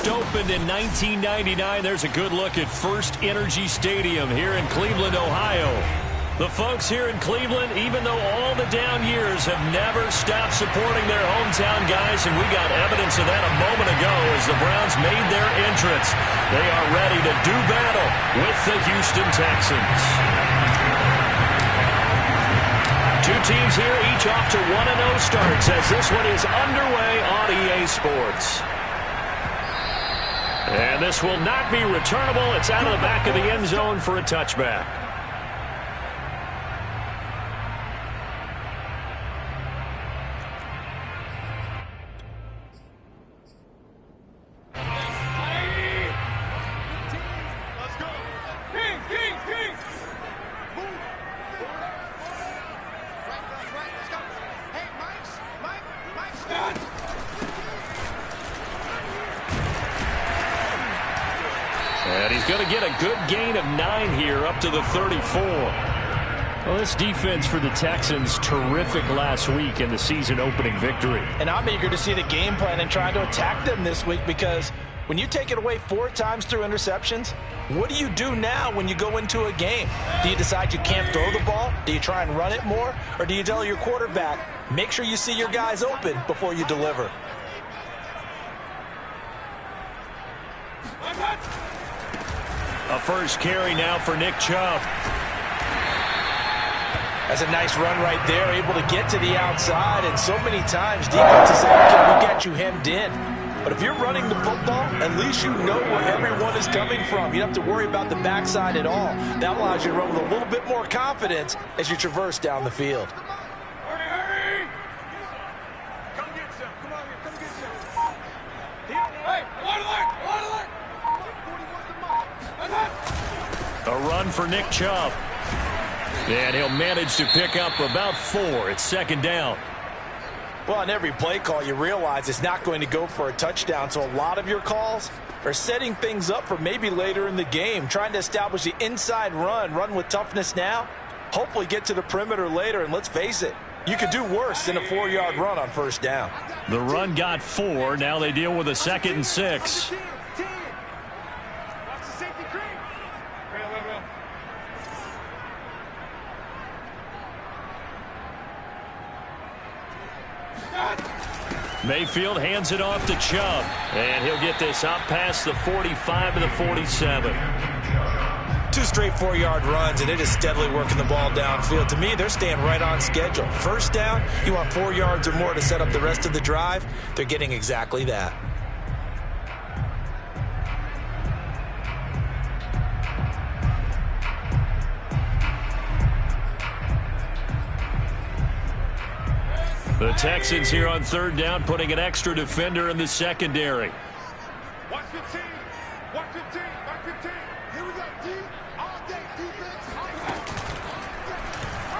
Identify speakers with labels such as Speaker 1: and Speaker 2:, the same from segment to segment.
Speaker 1: first opened in 1999. There's a good look at First Energy Stadium here in Cleveland, Ohio. The folks here in Cleveland, even though all the down years, have never stopped supporting their hometown guys, and we got evidence of that a moment ago as the Browns made their entrance. They are ready to do battle with the Houston Texans. Two teams here, each off to 1-0 starts as this one is underway on EA Sports. And this will not be returnable. It's out of the back of the end zone for a touchback. And he's going to get a good gain of 9 here up to the 34. Well, this defense for the Texans, terrific last week in the season opening victory.
Speaker 2: And I'm eager to see the game plan and try to attack them this week, because when you take it away 4 times through interceptions, what do you do now when you go into a game? Do you decide you can't throw the ball? Do you try and run it more? Or do you tell your quarterback, make sure you see your guys open before you deliver?
Speaker 1: A first carry now for Nick Chubb.
Speaker 2: That's a nice run right there, able to get to the outside, and so many times defenses say, okay, we got you hemmed in. But if you're running the football, at least you know where everyone is coming from. You don't have to worry about the backside at all. That allows you to run with a little bit more confidence as you traverse down the field.
Speaker 3: Hurry! Come get some. Come on here. Come get some. Hey, wide alert!
Speaker 1: A run for Nick Chubb. And he'll manage to pick up about 4. It's second down.
Speaker 2: Well, on every play call, you realize it's not going to go for a touchdown. So a lot of your calls are setting things up for maybe later in the game, trying to establish the inside run with toughness now, hopefully get to the perimeter later. And let's face it, you could do worse than a 4-yard run on first down.
Speaker 1: The run got 4. Now they deal with a 2nd and 6. Mayfield hands it off to Chubb, and he'll get this up past the 45 to the 47.
Speaker 2: 2 straight 4-yard runs, and it is steadily working the ball downfield. To me, they're staying right on schedule. First down, you want 4 yards or more to set up the rest of the drive. They're getting exactly that.
Speaker 1: The Texans here on 3rd down, putting an extra defender in the secondary.
Speaker 3: Watch 15. Watch 15. Watch 15. Here we go. D. All day defense.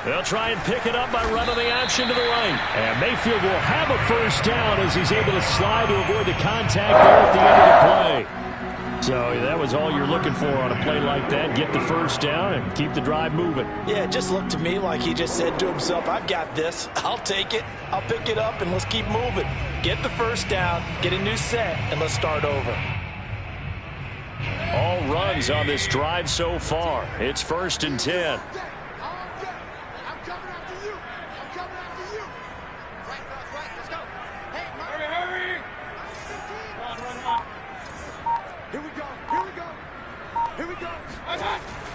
Speaker 1: They'll try and pick it up by running the option to the right. And Mayfield will have a first down as he's able to slide to avoid the contact there at the end of the play. So that was all you're looking for on a play like that. Get the first down and keep the drive moving.
Speaker 2: Yeah, it just looked to me like he just said to himself, I've got this. I'll take it. I'll pick it up, and let's keep moving. Get the first down, get a new set, and let's start over.
Speaker 1: All runs on this drive so far. It's 1st and 10.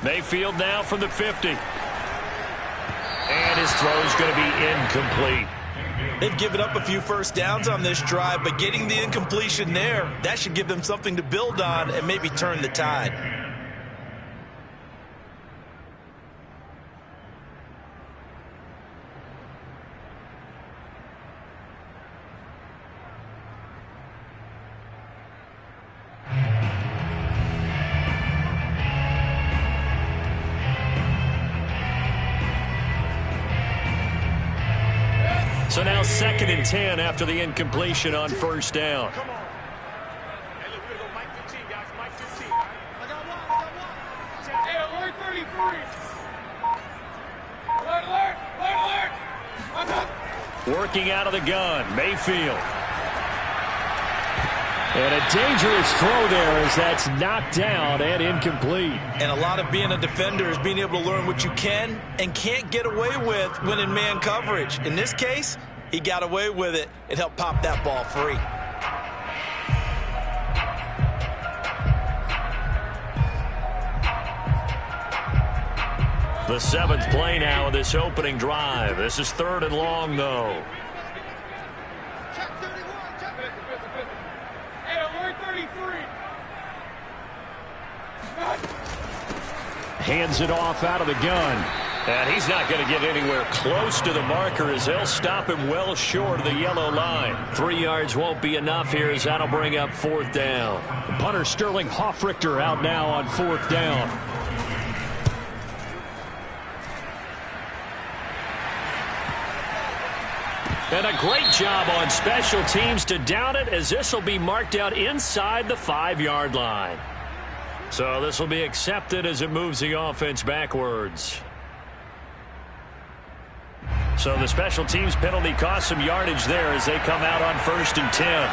Speaker 1: Mayfield now from the 50. And his throw is going to be incomplete.
Speaker 2: They've given up a few first downs on this drive, but getting the incompletion there, that should give them something to build on and maybe turn the tide.
Speaker 1: So now 2nd and 10 after the incompletion on first down.
Speaker 3: Come on. Hey, look, we're going to go Mike 15, guys. Mike 15. I got one. Hey, alert 33. Alert.
Speaker 1: Working out of the gun, Mayfield. And a dangerous throw there as that's knocked down and incomplete.
Speaker 2: And a lot of being a defender is being able to learn what you can and can't get away with when in man coverage. In this case, he got away with it and helped pop that ball free.
Speaker 1: The 7th play now of this opening drive. This is 3rd and long, though. Hands it off out of the gun. And he's not going to get anywhere close to the marker as they'll stop him well short of the yellow line. 3 yards won't be enough here as that'll bring up 4th down. Punter Sterling Hofrichter out now on 4th down. And a great job on special teams to down it as this will be marked out inside the 5-yard line. So this will be accepted as it moves the offense backwards. So the special teams penalty cost some yardage there as they come out on 1st and 10.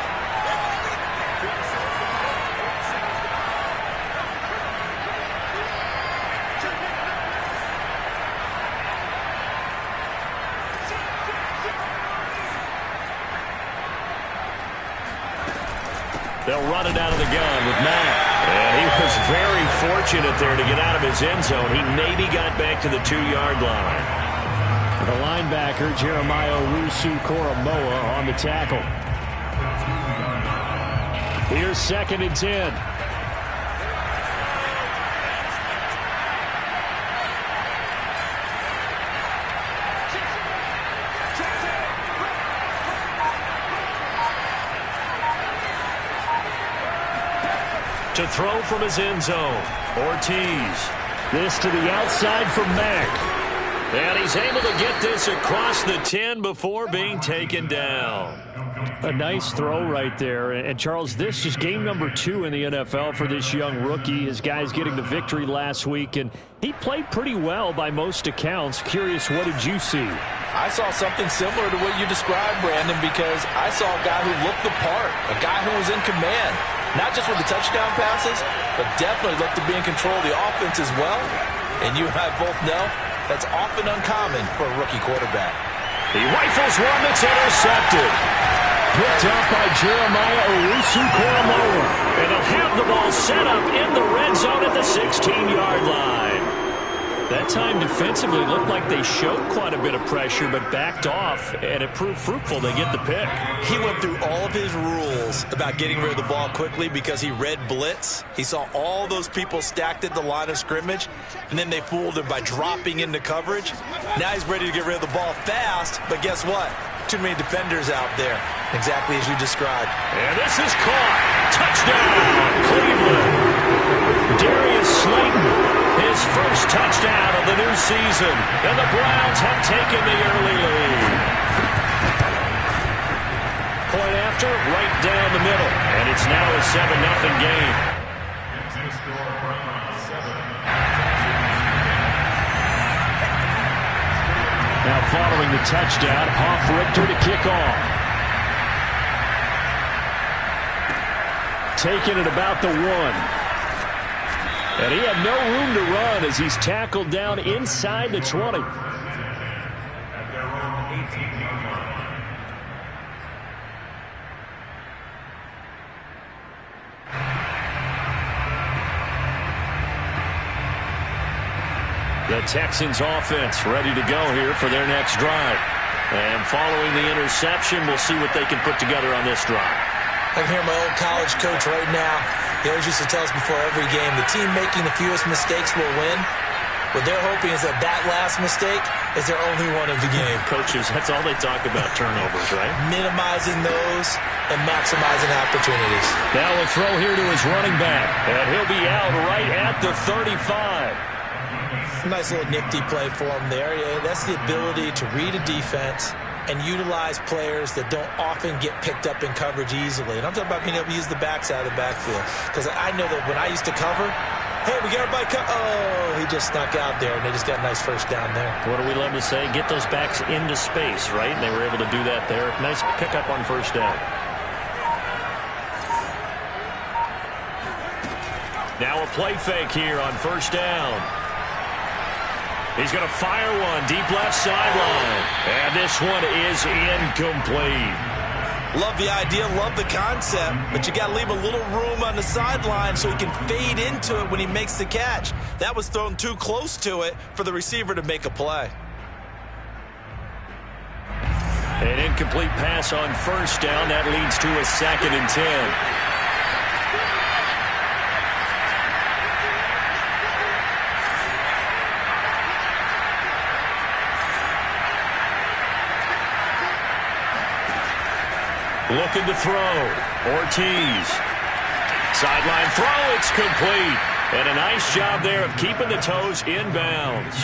Speaker 1: They'll run it out of the gun with Mack. And he was very fortunate there to get out of his end zone. He maybe got back to the 2-yard line. The linebacker, Jeremiah Owusu-Koramoah, on the tackle. Here's 2nd and 10. To throw from his end zone, Ortiz. This to the outside for Mack. And he's able to get this across the 10 before being taken down. A nice throw right there. And, Charles, this is game number 2 in the NFL for this young rookie. His guys getting the victory last week, and he played pretty well by most accounts. Curious, what did you see?
Speaker 2: I saw something similar to what you described, Brandon, because I saw a guy who looked the part, a guy who was in command. Not just with the touchdown passes, but definitely looked to be in control of the offense as well. And you and I both know that's often uncommon for a rookie quarterback.
Speaker 1: He rifles one that's intercepted. Picked up by Jeremiah Owusu-Koramoah. And he'll have the ball set up in the red zone at the 16-yard line. That time defensively looked like they showed quite a bit of pressure but backed off, and it proved fruitful. They get the pick.
Speaker 2: He went through all of his rules about getting rid of the ball quickly because he read blitz. He saw all those people stacked at the line of scrimmage, and then they fooled him by dropping into coverage. Now he's ready to get rid of the ball fast, but guess what? Too many defenders out there, exactly as you described.
Speaker 1: And this is caught. Touchdown, Cleveland. Darius Slayton. His first touchdown of the new season. And the Browns have taken the early lead. Point after, right down the middle. And it's now a 7-0 game. Now following the touchdown, Hofrichter to kick off. Taking it about the 1. And he had no room to run as he's tackled down inside the 20. The Texans offense ready to go here for their next drive. And following the interception, we'll see what they can put together on this drive.
Speaker 2: I can hear my old college coach right now. He always used to tell us before every game, the team making the fewest mistakes will win. What they're hoping is that that last mistake is their only one of the game.
Speaker 1: Coaches, that's all they talk about, turnovers, right?
Speaker 2: Minimizing those and maximizing opportunities.
Speaker 1: Now a throw here to his running back. And he'll be out right at the 35.
Speaker 2: Nice little nifty play for him there. Yeah, that's the ability to read a defense and utilize players that don't often get picked up in coverage easily. And I'm talking about being able to use the backs out of the backfield. Because I know that when I used to cover, hey, we got everybody oh, he just snuck out there, and they just got a nice first down there.
Speaker 1: What do we love to say? Get those backs into space, right? And they were able to do that there. Nice pickup on first down. Now a play fake here on first down. He's going to fire one deep left sideline. And this one is incomplete.
Speaker 2: Love the idea, love the concept, but you got to leave a little room on the sideline so he can fade into it when he makes the catch. That was thrown too close to it for the receiver to make a play.
Speaker 1: An incomplete pass on first down. That leads to a 2nd and 10. Looking to throw. Ortiz. Sideline throw. It's complete. And a nice job there of keeping the toes in bounds.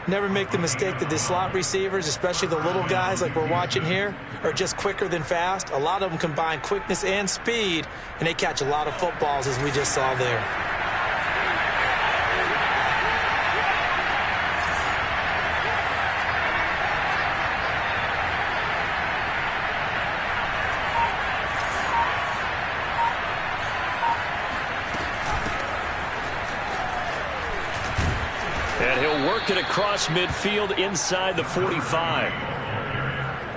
Speaker 2: Never make the mistake that the slot receivers, especially the little guys like we're watching here, are just quicker than fast. A lot of them combine quickness and speed, and they catch a lot of footballs, as we just saw there.
Speaker 1: And he'll work it across midfield inside the 45.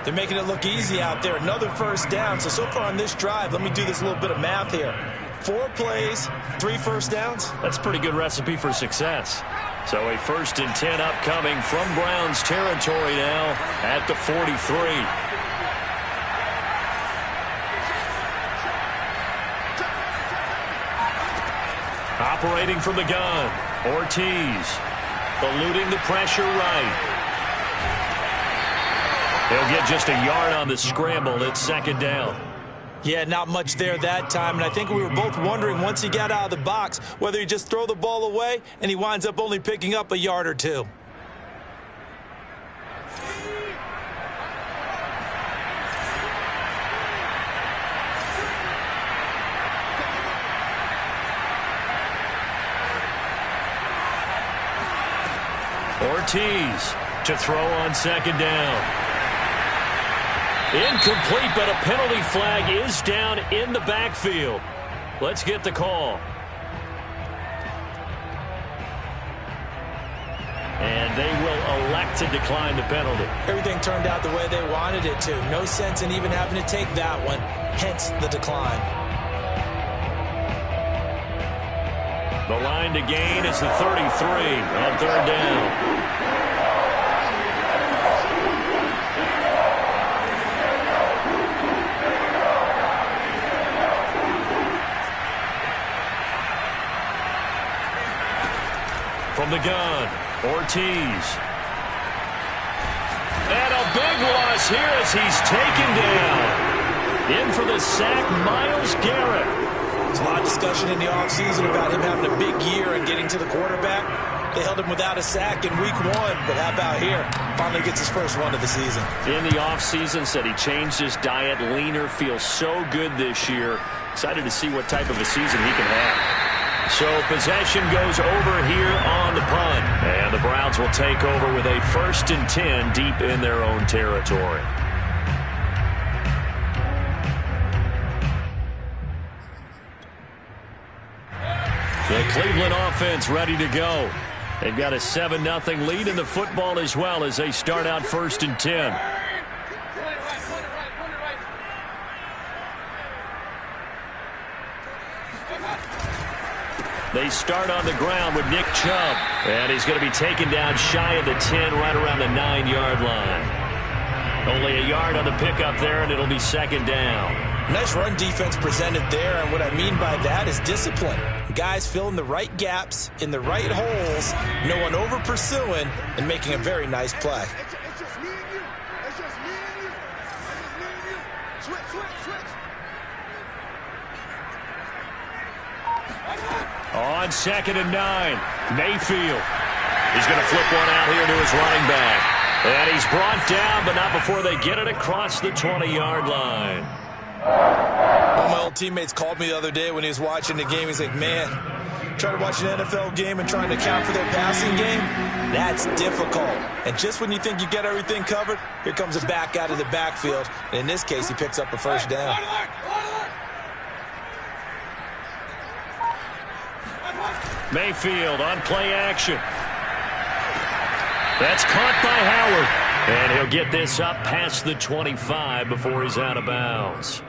Speaker 2: They're making it look easy out there. Another first down. So far on this drive, let me do this little bit of math here. 4 plays, 3 first downs.
Speaker 1: That's a pretty good recipe for success. So a 1st and 10 upcoming from Browns territory now at the 43. Operating from the gun, Ortiz. Eluding the pressure right. He'll get just a yard on the scramble. It's 2nd down.
Speaker 2: Yeah, not much there that time. And I think we were both wondering once he got out of the box whether he just throw the ball away and he winds up only picking up a yard or 2.
Speaker 1: Ortiz to throw on 2nd down. Incomplete, but a penalty flag is down in the backfield. Let's get the call. And they will elect to decline the penalty.
Speaker 2: Everything turned out the way they wanted it to. No sense in even having to take that one, hence the decline.
Speaker 1: The line to gain is the 33 on 3rd down. From the gun, Ortiz. And a big loss here as he's taken down. In for the sack, Myles Garrett.
Speaker 2: There's a lot of discussion in the offseason about him having a big year and getting to the quarterback. They held him without a sack in week 1, but how about here? Finally gets his first one of the season.
Speaker 1: In the offseason, said he changed his diet, leaner, feels so good this year. Excited to see what type of a season he can have. So possession goes over here on the punt. And the Browns will take over with a 1st and 10 deep in their own territory. The Cleveland offense ready to go. They've got a 7-0 lead in the football as well as they start out 1st and 10. They start on the ground with Nick Chubb. And he's going to be taken down shy of the 10, right around the 9-yard line. Only a yard on the pickup there, and it'll be 2nd down.
Speaker 2: Nice run defense presented there, and what I mean by that is discipline. Guys filling the right gaps in the right holes, no one over pursuing, and making a very nice play.
Speaker 3: It's just me and you. It's just me and you. It's just me and you. Switch.
Speaker 1: On 2nd and 9, Mayfield. He's going to flip one out here to his running back. And he's brought down, but not before they get it across the 20-yard line.
Speaker 2: One of my old teammates called me the other day when he was watching the game. He's like, man, trying to watch an NFL game and trying to account for their passing game, that's difficult. And just when you think you get everything covered, here comes a back out of the backfield. And in this case, he picks up a 1st down.
Speaker 1: Mayfield on play action. That's caught by Howard. And he'll get this up past the 25 before he's out of bounds.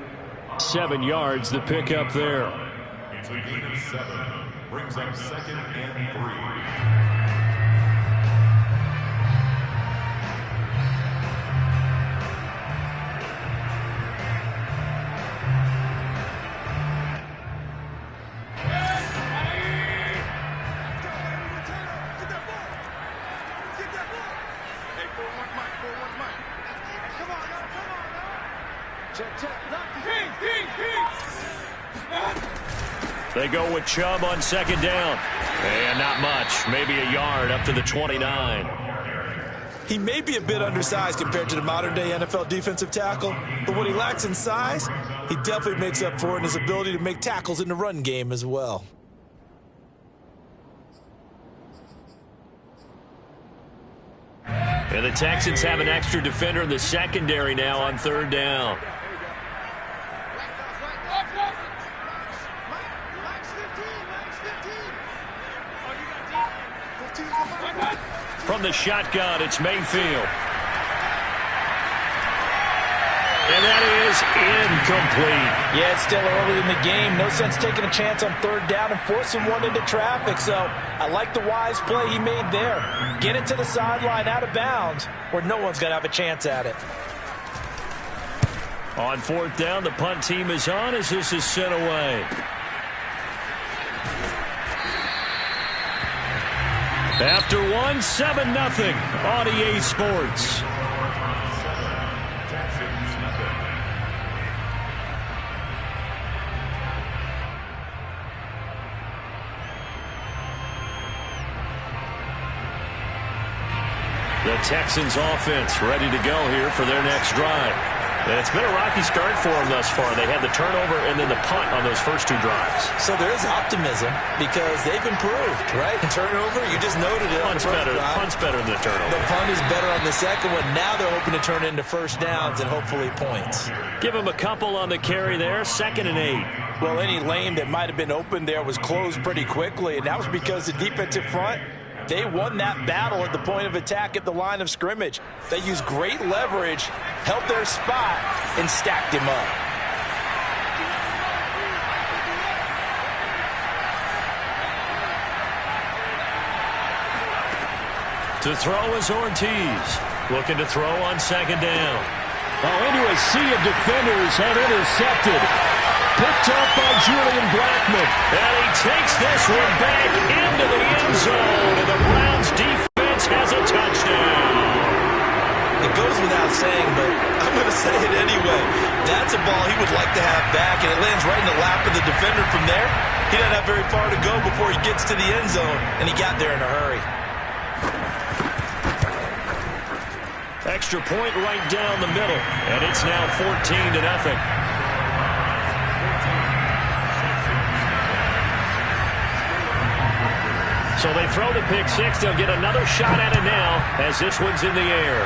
Speaker 1: 7 yards, the pickup there.
Speaker 4: It's a gain of 7. Brings up 2nd and 3.
Speaker 1: They go with Chubb on 2nd down. And not much. Maybe a yard up to the 29.
Speaker 2: He may be a bit undersized compared to the modern-day NFL defensive tackle, but what he lacks in size, he definitely makes up for in his ability to make tackles in the run game as well.
Speaker 1: And the Texans have an extra defender in the secondary now on 3rd down. From the shotgun, it's Mayfield. And that is incomplete.
Speaker 2: Yeah, it's still early in the game. No sense taking a chance on 3rd down and forcing one into traffic. So I like the wise play he made there. Get it to the sideline out of bounds where no one's going to have a chance at it.
Speaker 1: On 4th down, the punt team is on as this is sent away. After 7-0 on EA Sports. The Texans offense ready to go here for their next drive. And it's been a rocky start for them thus far. They had the turnover and then the punt on those first 2 drives.
Speaker 2: So there is optimism because they've improved, right? Turnover, you just noted it.
Speaker 1: Punt's better than the turnover.
Speaker 2: The punt is better on the second one. Now they're hoping to turn into first downs and hopefully points.
Speaker 1: Give them a couple on the carry there. 2nd and 8.
Speaker 2: Well, any lane that might have been open there was closed pretty quickly, and that was because the defensive front, they won that battle at the point of attack at the line of scrimmage. They used great leverage, held their spot, and stacked him up.
Speaker 1: To throw is Ortiz. Looking to throw on 2nd down. Into a sea of defenders and intercepted. Picked up by Julian Blackmon. And he takes this one back into the end zone. And the Browns defense has a touchdown.
Speaker 2: It goes without saying, but I'm going to say it anyway. That's a ball he would like to have back, and it lands right in the lap of the defender from there. He doesn't have very far to go before he gets to the end zone, and he got there in a hurry.
Speaker 1: Extra point right down the middle, and it's now 14-0. So they throw the pick 6. They'll get another shot at it now as this one's in the air.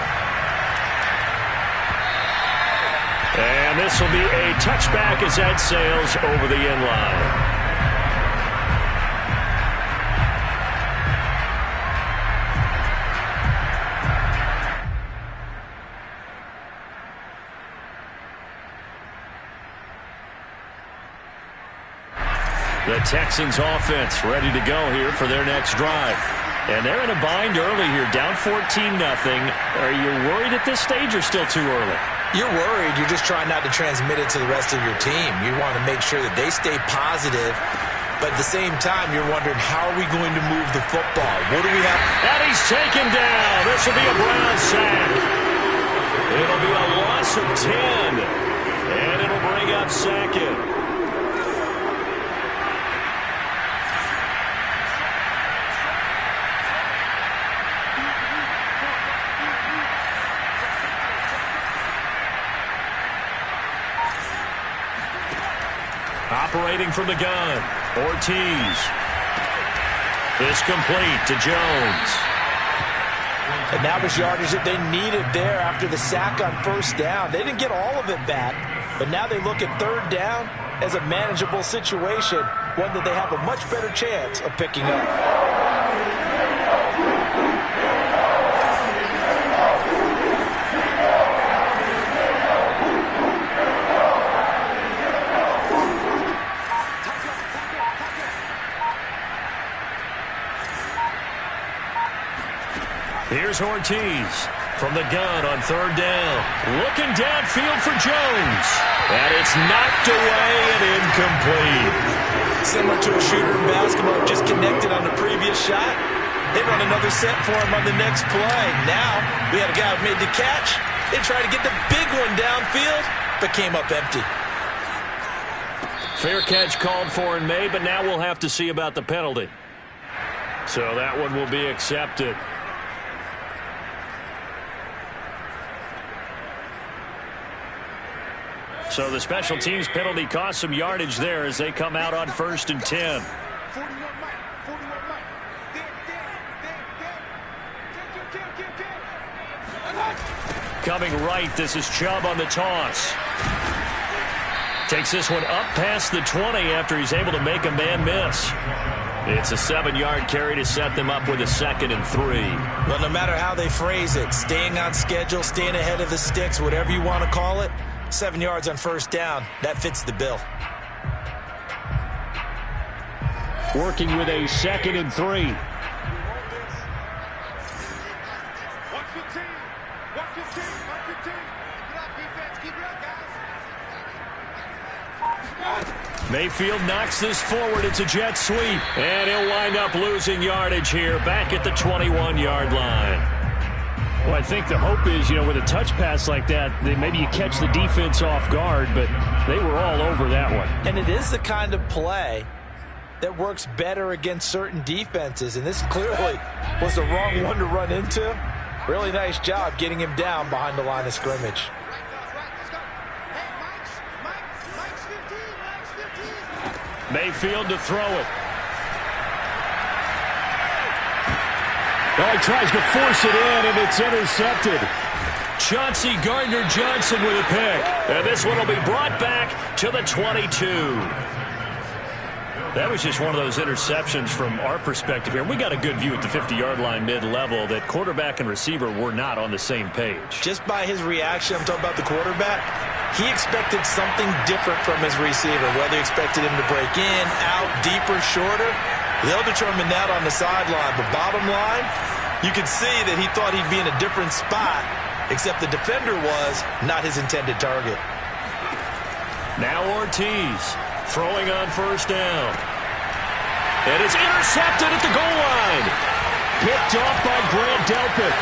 Speaker 1: And this will be a touchback as that sails over the end line. The Texans offense ready to go here for their next drive. And they're in a bind early here, down 14-0. Are you worried at this stage or still too early?
Speaker 2: You're worried. You're just trying not to transmit it to the rest of your team. You want to make sure that they stay positive. But at the same time, you're wondering, how are we going to move the football? What do we have?
Speaker 1: And he's taken down. This will be a Brown sack. It'll be a loss of 10. And it'll bring up 2nd. Operating from the gun, Ortiz. Is complete to Jones.
Speaker 2: And that was yardage that they needed there after the sack on 1st down. They didn't get all of it back, but now they look at 3rd down as a manageable situation one that they have a much better chance of picking up.
Speaker 1: Here's Ortiz from the gun on third down. Looking downfield for Jones. And it's knocked away and incomplete.
Speaker 2: Similar to a shooter in basketball, just connected on the previous shot. They run another set for him on the next play. Now, we had a guy who made the catch. They tried to get the big one downfield, but came up empty.
Speaker 1: Fair catch called for and made, but now we'll have to see about the penalty. So that one will be accepted. So the special teams penalty cost some yardage there as they come out on 1st and 10.
Speaker 3: 41 Mike. 41 Mike.
Speaker 1: Coming right, this is Chubb on the toss. Takes this one up past the 20 after he's able to make a man miss. It's a 7-yard carry to set them up with a 2nd and 3.
Speaker 2: But no matter how they phrase it, staying on schedule, staying ahead of the sticks, whatever you want to call it, 7 yards on 1st down, that fits the bill.
Speaker 1: Working with a 2nd and 3.
Speaker 3: Watch your team. Watch your team. Watch your team. Get up, defense. Keep it up, guys.
Speaker 1: Mayfield knocks this forward. It's a jet sweep. And he'll wind up losing yardage here back at the 21-yard line. Well, I think the hope is, with a touch pass like that, maybe you catch the defense off guard, but they were all over that one.
Speaker 2: And it is the kind of play that works better against certain defenses, and this clearly was the wrong one to run into. Really nice job getting him down behind the line of scrimmage.
Speaker 1: Mayfield to throw it. Oh, he tries to force it in, and it's intercepted. Chauncey Gardner-Johnson with a pick. And this one will be brought back to the 22. That was just one of those interceptions from our perspective here. We got a good view at the 50-yard line mid-level that quarterback and receiver were not on the same page.
Speaker 2: Just by his reaction, I'm talking about the quarterback, he expected something different from his receiver, whether he expected him to break in, out, deeper, shorter. They'll determine that on the sideline. But bottom line, you could see that he thought he'd be in a different spot, except the defender was not his intended target.
Speaker 1: Now Ortiz throwing on 1st down. And it's intercepted at the goal line. Picked off by Grant Delpit.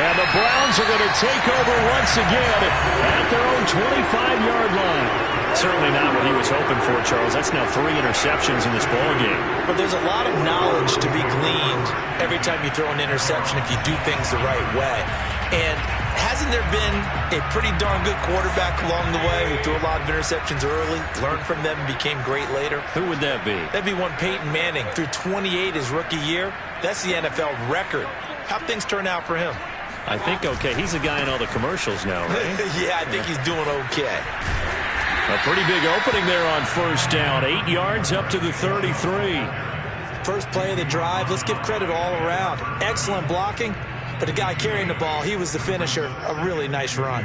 Speaker 1: And the Browns are going to take over once again at their own 25-yard line. Certainly not what he was hoping for, Charles. That's now 3 interceptions in this ballgame.
Speaker 2: But there's a lot of knowledge to be gleaned every time you throw an interception if you do things the right way. And hasn't there been a pretty darn good quarterback along the way who threw a lot of interceptions early, learned from them, and became great later?
Speaker 1: Who would that be?
Speaker 2: That'd be one Peyton Manning. Threw 28 his rookie year. That's the NFL record. How'd things turn out for him?
Speaker 1: I think okay. He's the guy in all the commercials now, right?
Speaker 2: Yeah, I think he's doing okay.
Speaker 1: A pretty big opening there on 1st down. 8 yards up to the 33.
Speaker 2: First play of the drive. Let's give credit all around. Excellent blocking. But the guy carrying the ball, he was the finisher. A really nice run.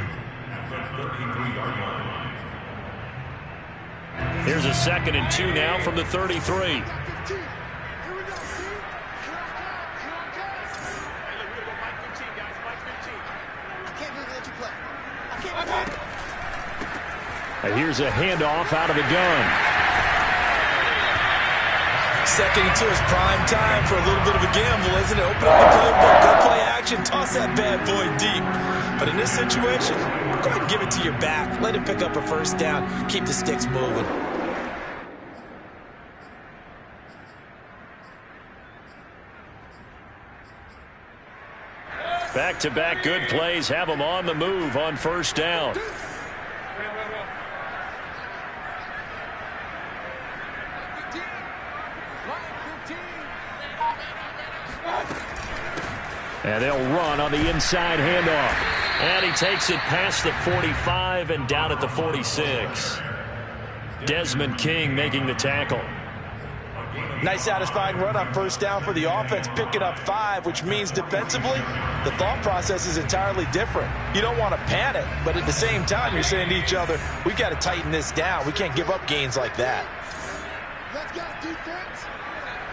Speaker 1: Here's a 2nd and 2 now from the 33. And here's a handoff out of the gun.
Speaker 2: 2nd and 2 is prime time for a little bit of a gamble, isn't it? Open up the playbook, go play action, toss that bad boy deep. But in this situation, go ahead and give it to your back. Let him pick up a 1st down. Keep the sticks moving.
Speaker 1: Back-to-back good plays have them on the move on 1st down. And they'll run on the inside handoff. And he takes it past the 45 and down at the 46. Desmond King making the tackle.
Speaker 2: Nice satisfying run on first down for the offense, picking up 5, which means defensively, the thought process is entirely different. You don't want to panic, but at the same time, you're saying to each other, we got to tighten this down. We can't give up gains like that.
Speaker 3: Let's go, defense.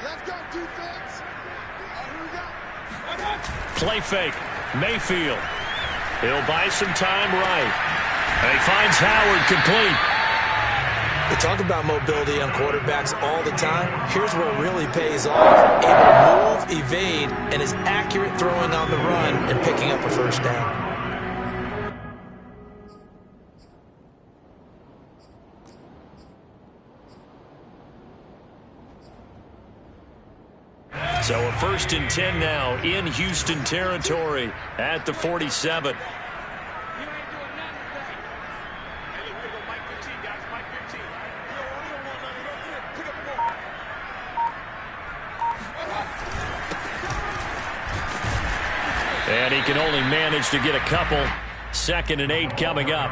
Speaker 3: Let's go, defense. Here we go.
Speaker 1: Play fake. Mayfield. He'll buy some time right. And he finds Howard complete.
Speaker 2: We talk about mobility on quarterbacks all the time. Here's where it really pays off. Able to move, evade, and is accurate throwing on the run and picking up a first down.
Speaker 1: So a 1st and 10 now in Houston territory at the 47. And he can only manage to get a couple. 2nd and 8 coming up.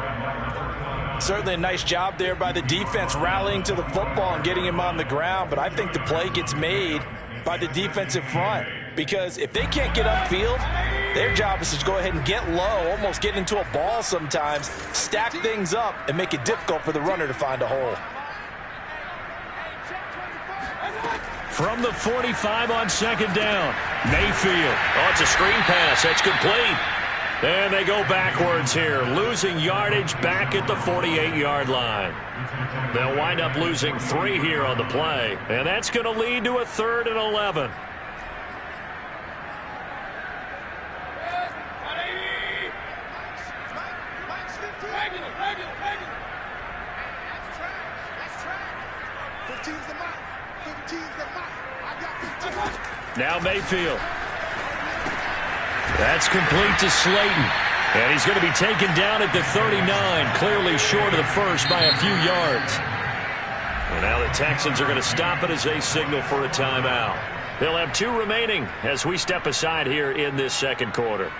Speaker 2: Certainly a nice job there by the defense rallying to the football and getting him on the ground. But I think the play gets made by the defensive front. Because if they can't get upfield, their job is to go ahead and get low, almost get into a ball sometimes, stack things up, and make it difficult for the runner to find a hole.
Speaker 1: From the 45 on 2nd down. Mayfield. Oh, it's a screen pass. That's complete. And they go backwards here, losing yardage back at the 48-yard line. They'll wind up losing 3 here on the play. And that's going to lead to a 3rd and 11. Now Mayfield. That's complete to Slayton. And he's going to be taken down at the 39, clearly short of the first by a few yards. And now the Texans are going to stop it as they signal for a timeout. They'll have 2 remaining as we step aside here in this 2nd quarter.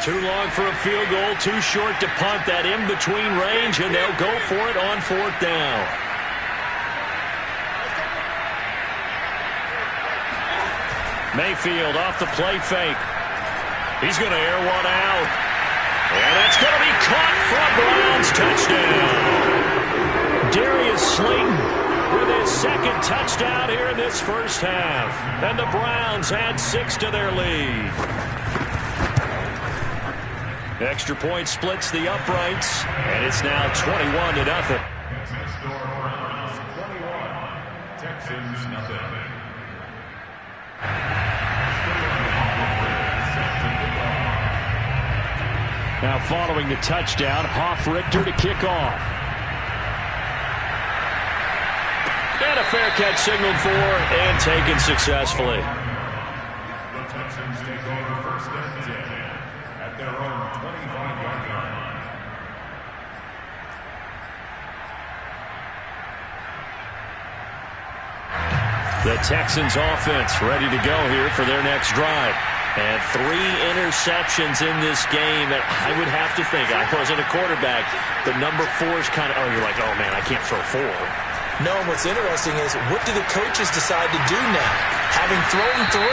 Speaker 1: Too long for a field goal, too short to punt. That in-between range, and they'll go for it on 4th down. Mayfield off the play fake. He's going to air one out. And that's going to be caught for a Browns touchdown. Darius Slayton with his 2nd touchdown here in this first half. And the Browns add 6 to their lead. Extra point splits the uprights, and it's now 21-0.
Speaker 4: Browns 21, Texans nothing.
Speaker 1: Now following the touchdown, Hoff-Richter to kick off. And a fair catch signaled for and taken successfully.
Speaker 4: The Texans take over 1st and 10 at their own 25-yard line.
Speaker 1: The Texans offense ready to go here for their next drive. And 3 interceptions in this game. And I would have to think, I wasn't a quarterback, the number 4 is kind of, you're like, oh man, I can't throw 4.
Speaker 2: No, and what's interesting is, what do the coaches decide to do now? Having thrown 3,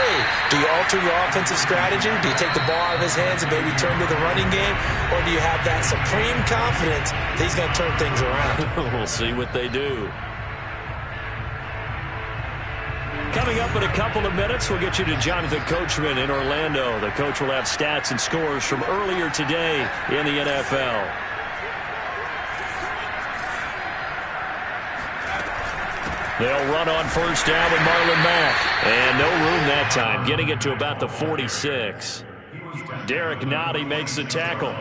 Speaker 2: do you alter your offensive strategy? Do you take the ball out of his hands and maybe turn to the running game? Or do you have that supreme confidence that he's going to turn things around?
Speaker 1: We'll see what they do. Coming up in a couple of minutes, we'll get you to Jonathan Coachman in Orlando. The coach will have stats and scores from earlier today in the NFL. They'll run on first down with Marlon Mack. And no room that time, getting it to about the 46. Derek Nottie makes the tackle.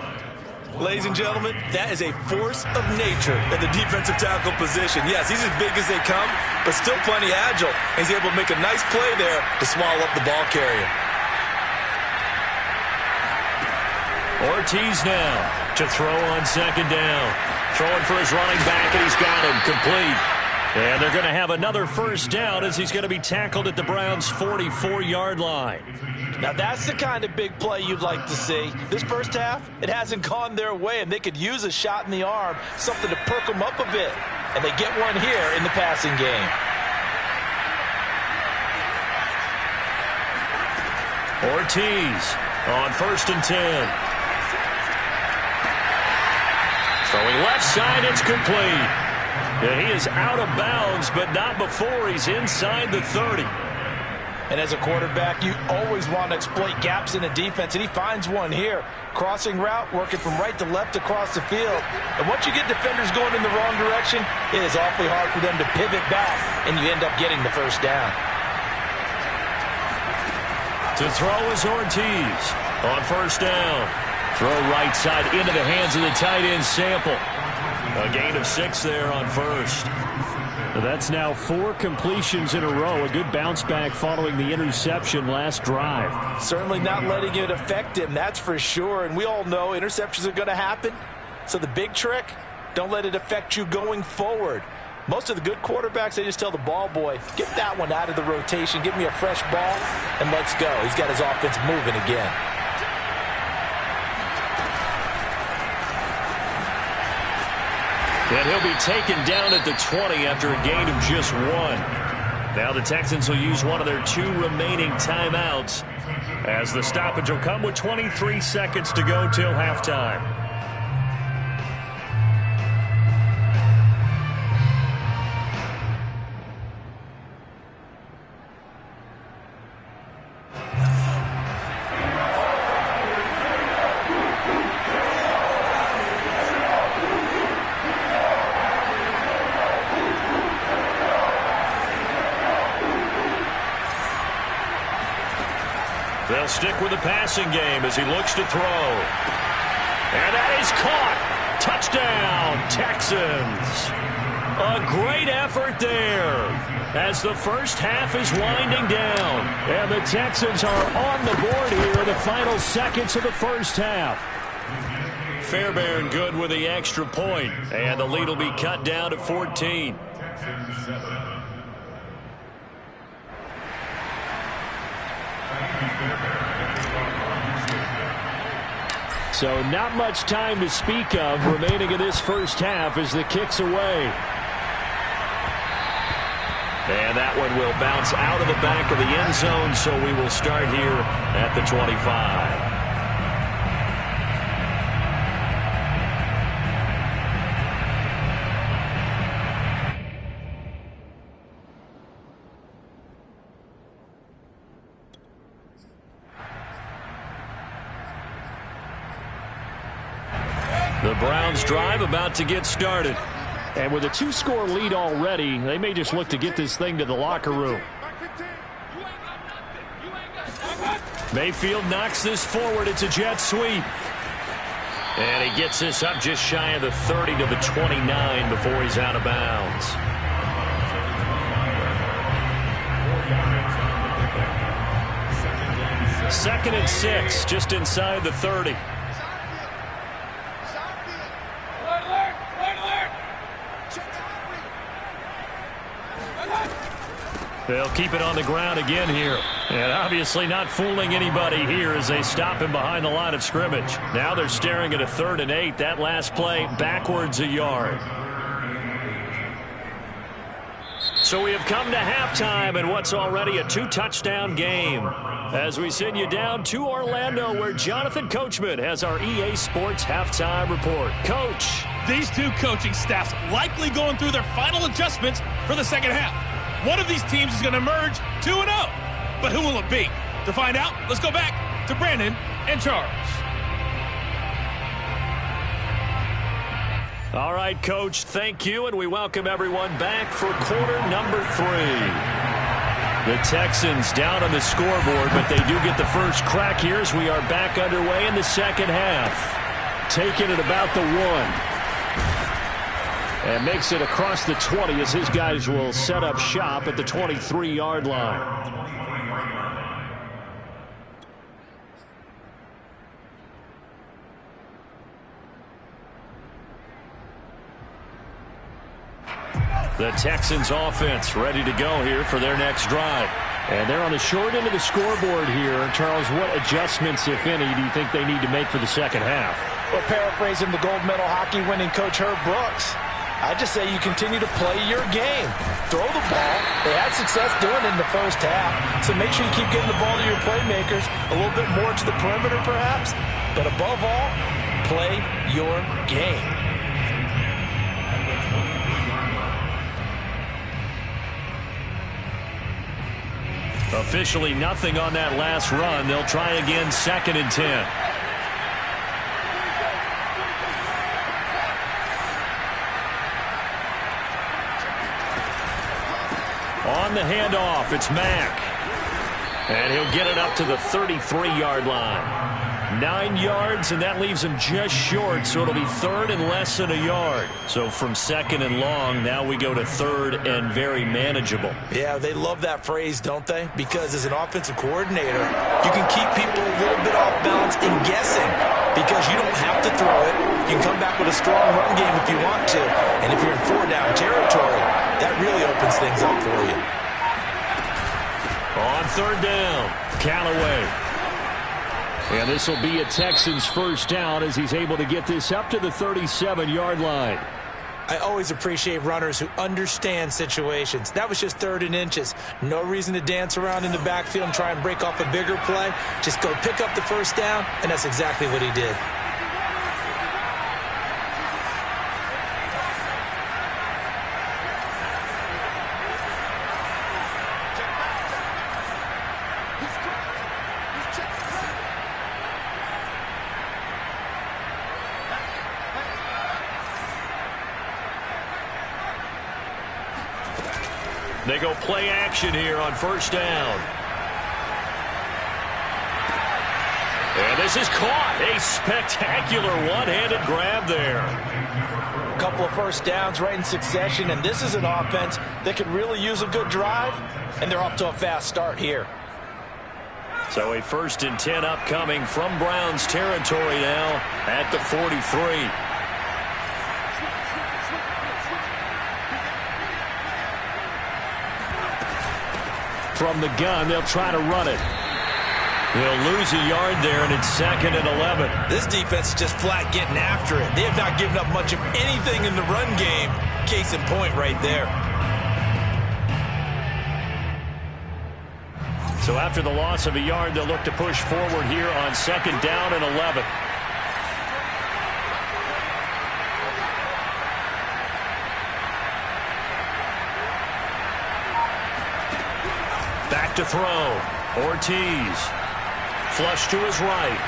Speaker 2: Ladies and gentlemen, that is a force of nature at the defensive tackle position. Yes, he's as big as they come, but still plenty agile. He's able to make a nice play there to swallow up the ball carrier.
Speaker 1: Ortiz now to throw on second down. Throwing for his running back, and he's got him complete. And they're going to have another first down as he's going to be tackled at the Browns' 44-yard line.
Speaker 2: Now that's the kind of big play you'd like to see. This first half, it hasn't gone their way, and they could use a shot in the arm, something to perk them up a bit. And they get one here in the passing game.
Speaker 1: Ortiz on 1st and 10. Throwing left side, it's complete. And he is out of bounds, but not before he's inside the 30.
Speaker 2: And as a quarterback, you always want to exploit gaps in the defense, and he finds one here. Crossing route, working from right to left across the field. And once you get defenders going in the wrong direction, it is awfully hard for them to pivot back, and you end up getting the first down.
Speaker 1: To throw is Ortiz on 1st down. Throw right side into the hands of the tight end Sample. A gain of 6 there on 1st.
Speaker 5: That's now 4 completions in a row. A good bounce back following the interception last drive.
Speaker 2: Certainly not letting it affect him, that's for sure. And we all know interceptions are going to happen. So the big trick, don't let it affect you going forward. Most of the good quarterbacks, they just tell the ball boy, get that one out of the rotation, give me a fresh ball, and let's go. He's got his offense moving again.
Speaker 1: And he'll be taken down at the 20 after a gain of just 1. Now the Texans will use one of their 2 remaining timeouts as the stoppage will come with 23 seconds to go till halftime. They'll stick with the passing game as he looks to throw. And that is caught. Touchdown, Texans. A great effort there as the first half is winding down.
Speaker 5: And the Texans are on the board here in the final seconds of the first half.
Speaker 1: Fairbairn good with the extra point. And the lead will be cut down to 14.
Speaker 5: So not much time to speak of remaining in this first half as the kick's away.
Speaker 1: And that one will bounce out of the back of the end zone, so we will start here at the 25. The Browns drive about to get started.
Speaker 5: And with a 2-score lead already, they may just look to get this thing to the locker room.
Speaker 1: Mayfield knocks this forward. It's a jet sweep. And he gets this up just shy of the 30 to the 29 before he's out of bounds. Second and 6, just inside the 30. They'll keep it on the ground again here. And obviously not fooling anybody here as they stop him behind the line of scrimmage. Now they're staring at a 3rd and 8. That last play backwards a yard. So we have come to halftime in what's already a 2-touchdown game. As we send you down to Orlando, where Jonathan Coachman has our EA Sports halftime report. Coach.
Speaker 6: These 2 coaching staffs likely going through their final adjustments for the second half. One of these teams is going to emerge 2-0. But who will it be? To find out, let's go back to Brandon and Charles.
Speaker 1: All right, Coach, thank you, and we welcome everyone back for quarter number 3. The Texans down on the scoreboard, but they do get the first crack here as we are back underway in the second half. Taking it about the 1.
Speaker 5: And makes it across the 20 as his guys will set up shop at the 23-yard line.
Speaker 1: The Texans offense ready to go here for their next drive.
Speaker 5: And they're on the short end of the scoreboard here. Charles, what adjustments, if any, do you think they need to make for the second half?
Speaker 2: Well, paraphrasing the gold medal hockey winning coach Herb Brooks, I just say you continue to play your game. Throw the ball. They had success doing it in the first half. So make sure you keep getting the ball to your playmakers, a little bit more to the perimeter perhaps. But above all, play your game.
Speaker 1: Officially nothing on that last run. They'll try again 2nd and 10. On the handoff, it's Mack. And he'll get it up to the 33-yard line. 9 yards, and that leaves him just short, so it'll be 3rd and less than a yard. So from 2nd and long, now we go to 3rd and very manageable.
Speaker 2: Yeah, they love that phrase, don't they? Because as an offensive coordinator, you can keep people a little bit off balance and guessing because you don't have to throw it. You can come back with a strong run game if you want to. And if you're in 4-down territory, that really opens things up for you.
Speaker 1: On 3rd down, Callaway. And this will be a Texans first down as he's able to get this up to the 37-yard line.
Speaker 2: I always appreciate runners who understand situations. That was just 3rd and inches. No reason to dance around in the backfield and try and break off a bigger play. Just go pick up the first down, and that's exactly what he did.
Speaker 1: They go play action here on 1st down. And this is caught. A spectacular one-handed grab there.
Speaker 2: A couple of first downs right in succession, and this is an offense that could really use a good drive, and they're off to a fast start here.
Speaker 1: So a 1st and 10 upcoming from Browns territory now at the 43. From the gun, they'll try to run it. They'll lose a yard there, and it's 2nd and 11.
Speaker 2: This defense is just flat getting after it. They have not given up much of anything in the run game. Case in point right there.
Speaker 1: So after the loss of a yard, they'll look to push forward here on 2nd down and 11. Back to throw. Ortiz. Flush to his right.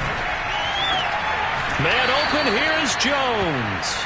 Speaker 1: Man open. Here is Jones.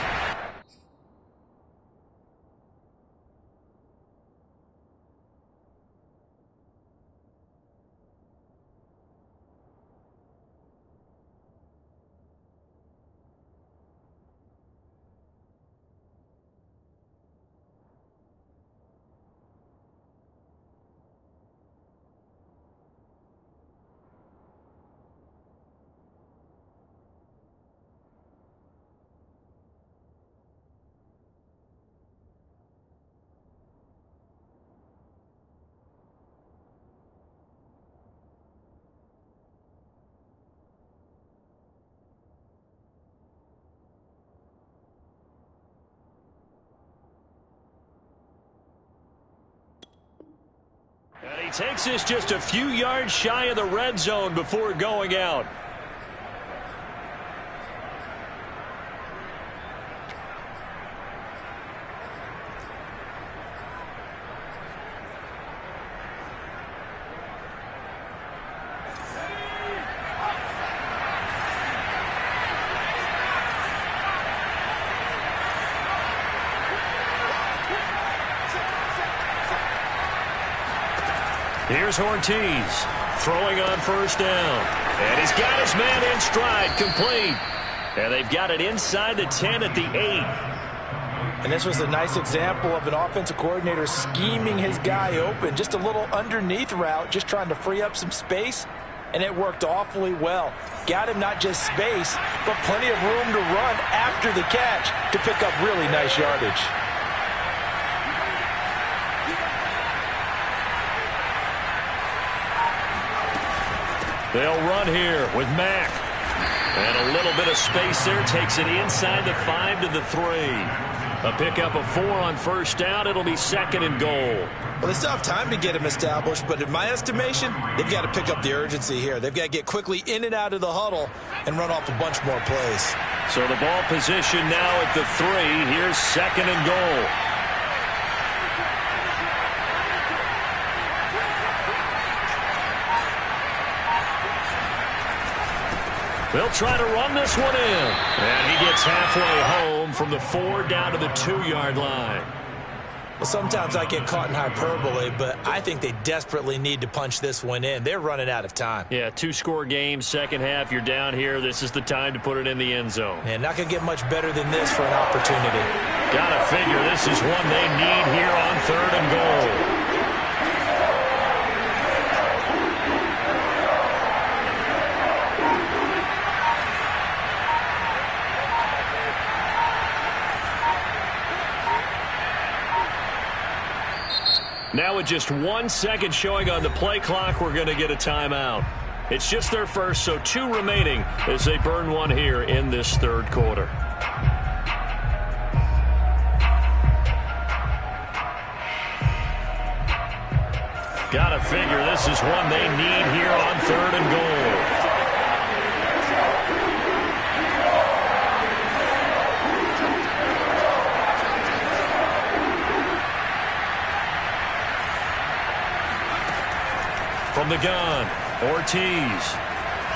Speaker 1: And he takes this just a few yards shy of the red zone before going out. Here's Ortiz throwing on 1st down. And he's got his man in stride, complete. And they've got it inside the 10 at the 8.
Speaker 2: And this was a nice example of an offensive coordinator scheming his guy open. Just a little underneath route, just trying to free up some space. And it worked awfully well. Got him not just space, but plenty of room to run after the catch to pick up really nice yardage.
Speaker 1: They'll run here with Mack. And a little bit of space there. Takes it inside the 5 to the 3. A pickup of 4 on first down. It'll be 2nd and goal.
Speaker 2: Well, they still have time to get him established, but in my estimation, they've got to pick up the urgency here. They've got to get quickly in and out of the huddle and run off a bunch more plays.
Speaker 1: So the ball position now at the 3. Here's 2nd and goal. They'll try to run this one in. And he gets halfway home from the 4 down to the 2-yard line.
Speaker 2: Well, sometimes I get caught in hyperbole, but I think they desperately need to punch this one in. They're running out of time.
Speaker 1: Yeah, 2-score game, second half, you're down here. This is the time to put it in the end zone.
Speaker 2: And not going to get much better than this for an opportunity.
Speaker 1: Gotta figure this is one they need here on 3rd and goal. Now with just 1 second showing on the play clock, we're going to get a timeout. It's just their first, so 2 remaining as they burn one here in this 3rd quarter. Gotta figure this is one they need here on 3rd and goal. From the gun, Ortiz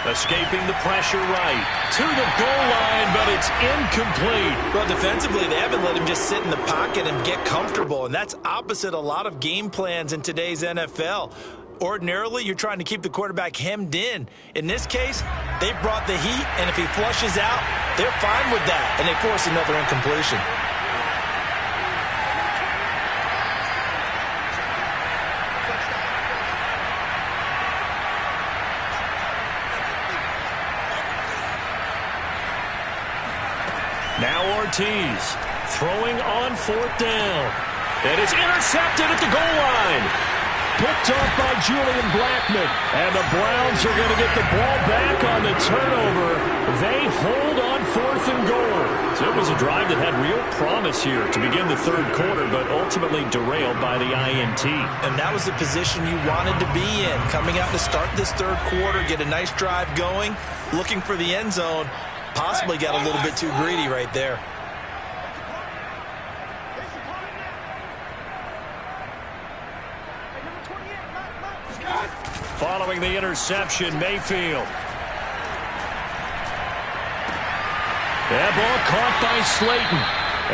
Speaker 1: escaping the pressure right to the goal line, but it's incomplete.
Speaker 2: Well, defensively, they haven't let him just sit in the pocket and get comfortable, and that's opposite a lot of game plans in today's NFL. Ordinarily, you're trying to keep the quarterback hemmed in. In this case, they brought the heat, and if he flushes out, they're fine with that, and they force another incompletion.
Speaker 1: Now Ortiz throwing on 4th down. And it's intercepted at the goal line. Picked off by Julian Blackmon. And the Browns are going to get the ball back on the turnover. They hold on 4th and goal. So it was a drive that had real promise here to begin the 3rd quarter, but ultimately derailed by the INT.
Speaker 2: And that was the position you wanted to be in. Coming out to start this 3rd quarter, get a nice drive going, looking for the end zone. Possibly got a little bit too greedy right there.
Speaker 1: Following the interception, Mayfield. That ball caught by Slayton.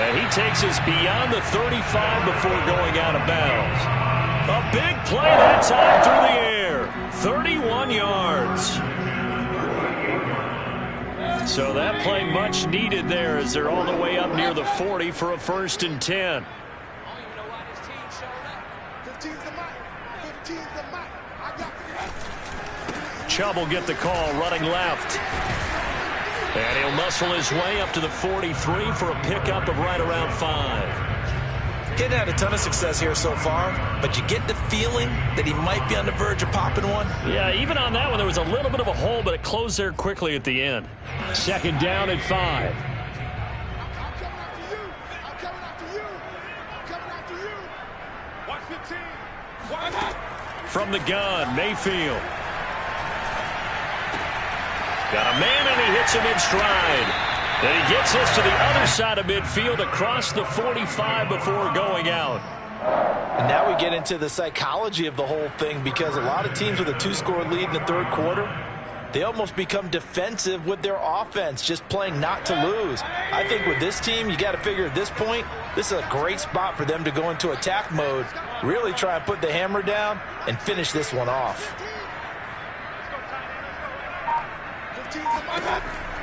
Speaker 1: And he takes us beyond the 35 before going out of bounds. A big play that time through the air. 31 yards. So that play much needed there as they're all the way up near the 40 for a 1st and 10. Chubb will get the call running left. And he'll muscle his way up to the 43 for a pickup of right around 5.
Speaker 2: Hadn't had a ton of success here so far, but you get the feeling that he might be on the verge of popping one.
Speaker 1: Yeah, even on that one, there was a little bit of a hole, but it closed there quickly at the end. 2nd down at 5. From the gun, Mayfield. Got a man, and he hits him in stride. And he gets us to the other side of midfield across the 45 before going out.
Speaker 2: And now we get into the psychology of the whole thing, because a lot of teams with a 2-score lead in the 3rd quarter, they almost become defensive with their offense, just playing not to lose. I think with this team, you got to figure at this point, this is a great spot for them to go into attack mode, really try and put the hammer down and finish this one off.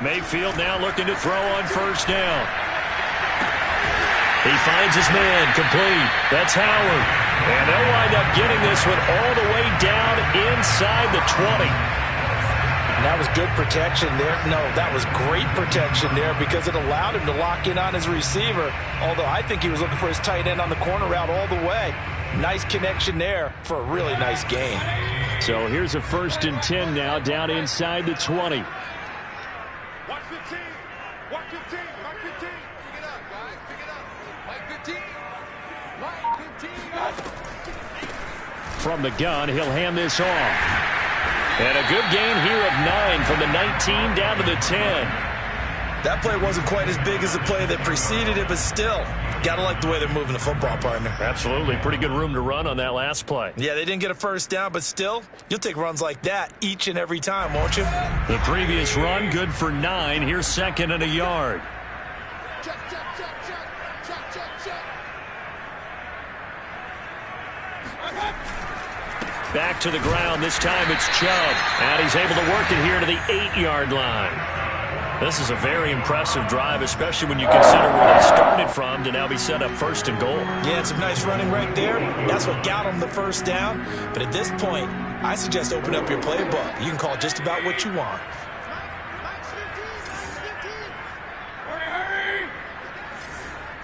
Speaker 1: Mayfield now looking to throw on 1st down. He finds his man, complete. That's Howard. And they'll wind up getting this one all the way down inside the 20.
Speaker 2: And that was good protection there. No, that was great protection there because it allowed him to lock in on his receiver, although I think he was looking for his tight end on the corner route all the way. Nice connection there for a really nice gain.
Speaker 5: So here's a 1st and 10 now, down inside the 20.
Speaker 3: Watch 15. Watch 15. Mark 15. Pick it up, guys. Pick it up. Mike 15. Mike 15.
Speaker 5: From the gun, he'll hand this off. And a good gain here of 9 from the 19 down to the 10.
Speaker 2: That play wasn't quite as big as the play that preceded it, but still, got to like the way they're moving the football, partner.
Speaker 1: Absolutely. Pretty good room to run on that last play.
Speaker 2: Yeah, they didn't get a first down, but still, you'll take runs like that each and every time, won't you?
Speaker 1: The previous run, good for 9. Here's 2nd and a yard.
Speaker 3: Check, check, check, check. Check, check, check.
Speaker 1: Back to the ground. This time it's Chubb. And he's able to work it here to the 8-yard line. This is a very impressive drive, especially when you consider where they started from to now be set up 1st and goal.
Speaker 2: Yeah, it's some nice running right there. That's what got them the first down. But at this point, I suggest open up your playbook. You can call just about what you want.
Speaker 3: Mike's 15. Hurry.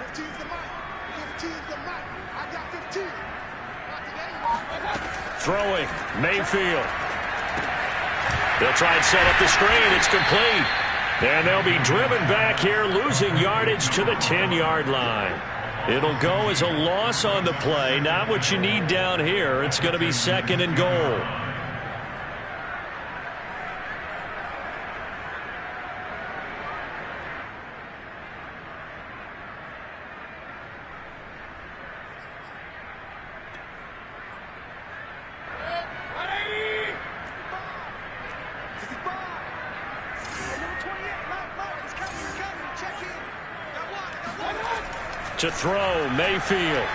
Speaker 3: 15's the Mike. 15's the Mike. I got 15. Not today.
Speaker 1: Throwing, Mayfield. They'll try and set up the screen. It's complete. And they'll be driven back here, losing yardage to the 10-yard line. It'll go as a loss on the play. Not what you need down here. It's going to be 2nd and goal. To throw, Mayfield.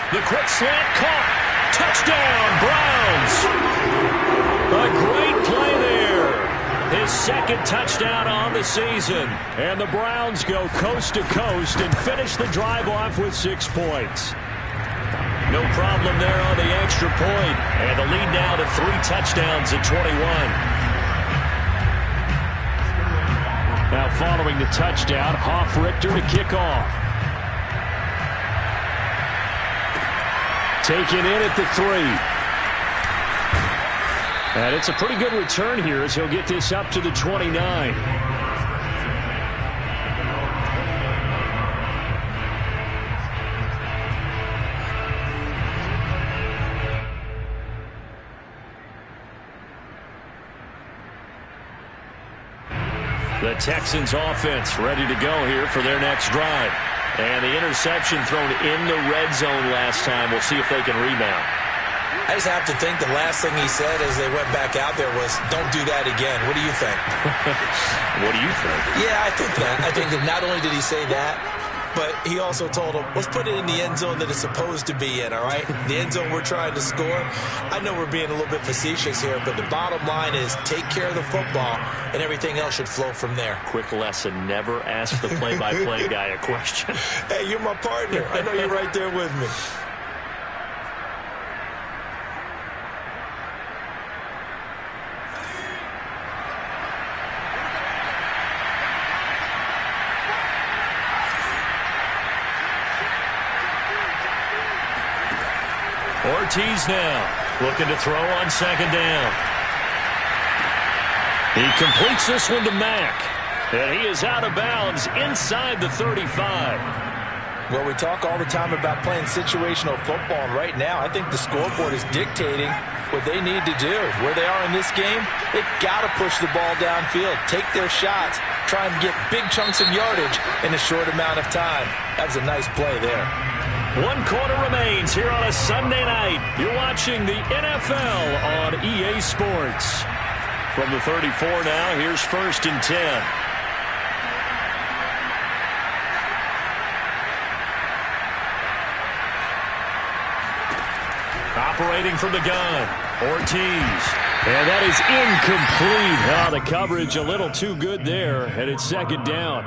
Speaker 1: The quick slant caught. Touchdown, Browns. A great play there. His 2nd touchdown on the season. And the Browns go coast to coast and finish the drive off with 6 points. No problem there on the extra point. And the lead now to 3 touchdowns at 21. Now following the touchdown, Hoff-Richter to kick off. Taken in at the 3. And it's a pretty good return here as he'll get this up to the 29. The Texans offense ready to go here for their next drive. And the interception thrown in the red zone last time. We'll see if they can rebound.
Speaker 2: I just have to think the last thing he said as they went back out there was, don't do that again. What do you think?
Speaker 1: What do you think?
Speaker 2: Yeah, I think that. I think that not only did he say that, but he also told him, let's put it in the end zone that it's supposed to be in, all right? The end zone we're trying to score. I know we're being a little bit facetious here, but the bottom line is take care of the football, and everything else should flow from there.
Speaker 1: Quick lesson, never ask the play-by-play guy a question.
Speaker 2: Hey, you're my partner. I know you're right there with me.
Speaker 1: Ortiz now looking to throw on 2nd down. He completes this one to Mack. And he is out of bounds inside the 35.
Speaker 2: Well, we talk all the time about playing situational football, and right now I think the scoreboard is dictating what they need to do. Where they are in this game, they've got to push the ball downfield, take their shots, try and get big chunks of yardage in a short amount of time. That was a nice play there.
Speaker 1: 1 quarter remains here on a Sunday night. You're watching the NFL on EA Sports. From the 34 now, here's 1st and 10. Operating from the gun, Ortiz. And that is incomplete. Oh, the coverage a little too good there, and it's 2nd down.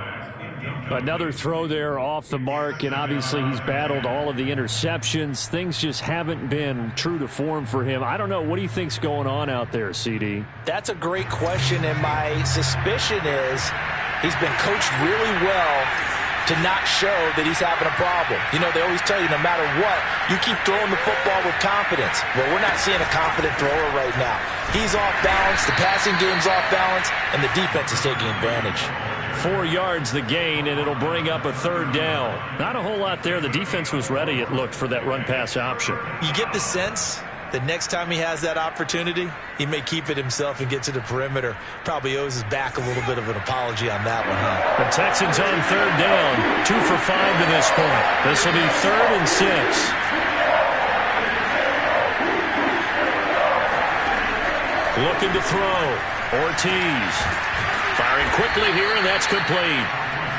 Speaker 1: Another throw there off the mark, and obviously he's battled all of the interceptions. Things just haven't been true to form for him. I don't know. What do you think's going on out there, CD?
Speaker 2: That's a great question, and my suspicion is he's been coached really well to not show that he's having a problem. You know, they always tell you no matter what, you keep throwing the football with confidence. Well, we're not seeing a confident thrower right now. He's off balance, the passing game's off balance, and the defense is taking advantage.
Speaker 1: 4 yards the gain, and it'll bring up a 3rd down. Not a whole lot there. The defense was ready, it looked, for that run-pass option.
Speaker 2: You get the sense that next time he has that opportunity, he may keep it himself and get to the perimeter. Probably owes his back a little bit of an apology on that one, huh?
Speaker 1: The Texans on 3rd down. 2 for 5 to this point. This will be 3rd and 6. Looking to throw. Ortiz. Firing quickly here, and that's complete.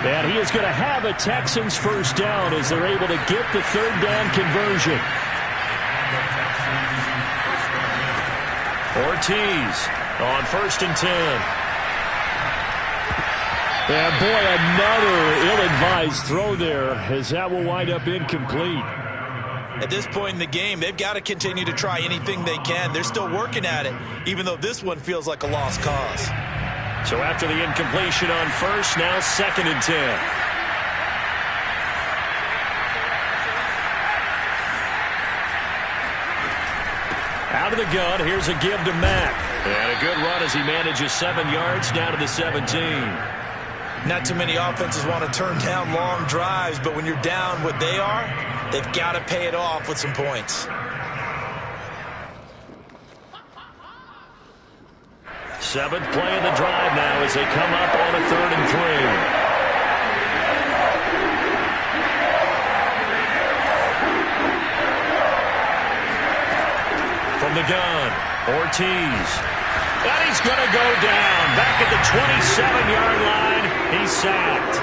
Speaker 1: And he is going to have a Texans first down as they're able to get the 3rd down conversion. Ortiz on 1st and 10. And boy, another ill-advised throw there as that will wind up incomplete.
Speaker 2: At this point in the game, they've got to continue to try anything they can. They're still working at it, even though this one feels like a lost cause.
Speaker 1: So after the incompletion on 1st, now 2nd and 10. Out of the gun, here's a give to Mack. And a good run as he manages 7 yards down to the 17.
Speaker 2: Not too many offenses want to turn down long drives, but when you're down what they are, they've got to pay it off with some points.
Speaker 1: 7th play of the drive now as they come up on a 3rd and 3. From the gun, Ortiz. And he's going to go down. Back at the 27-yard line, he's sacked.